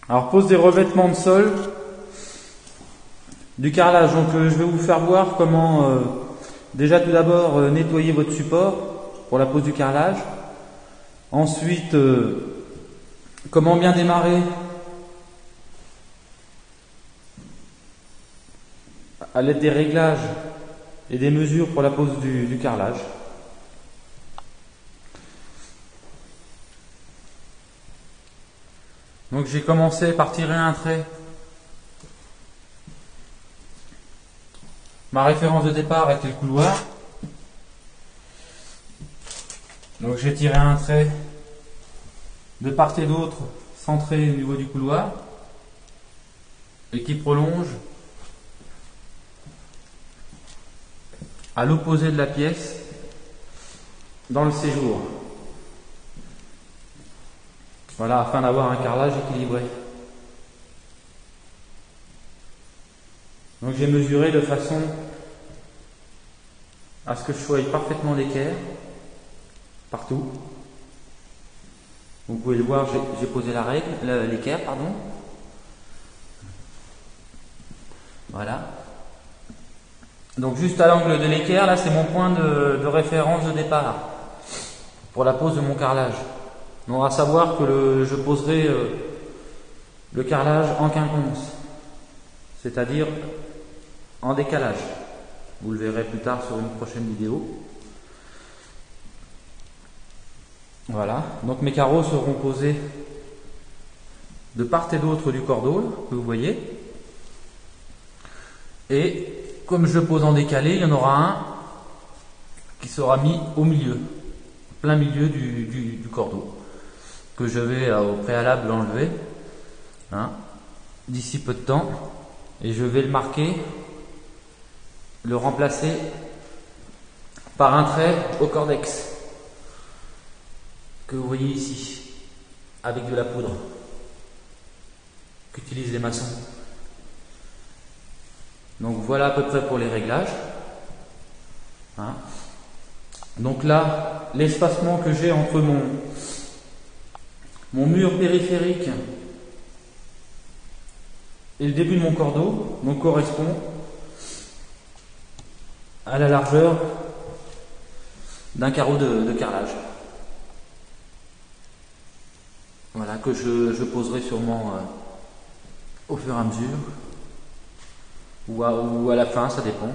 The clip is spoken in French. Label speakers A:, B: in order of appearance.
A: Alors pose des revêtements de sol, du carrelage. Donc je vais vous faire voir comment déjà tout d'abord nettoyer votre support pour la pose du carrelage. Ensuite comment bien démarrer à l'aide des réglages et des mesures pour la pose du carrelage. Donc j'ai commencé par tirer un trait. Ma référence de départ était le couloir. Donc j'ai tiré un trait de part et d'autre, centré au niveau du couloir, et qui prolonge à l'opposé de la pièce dans le séjour. Voilà, afin d'avoir un carrelage équilibré. Donc j'ai mesuré de façon à ce que je sois parfaitement l'équerre partout. Vous pouvez le voir, j'ai posé l'équerre, pardon. Voilà. Donc juste à l'angle de l'équerre, là c'est mon point de référence de départ pour la pose de mon carrelage. Donc à savoir que je poserai le carrelage en quinconce, c'est-à-dire en décalage. Vous le verrez plus tard sur une prochaine vidéo. Voilà, donc mes carreaux seront posés de part et d'autre du cordeau, que vous voyez. Et comme je pose en décalé, il y en aura un qui sera mis au milieu, plein milieu du cordeau, que je vais au préalable enlever d'ici peu de temps, et je vais le marquer, le remplacer par un trait au cordex que vous voyez ici, avec de la poudre qu'utilisent les maçons. Donc voilà à peu près pour les réglages. Donc là, l'espacement que j'ai entre mon mur périphérique et le début de mon cordeau donc correspond à la largeur d'un carreau de carrelage. Voilà, que je poserai sûrement au fur et à mesure ou à la fin, ça dépend.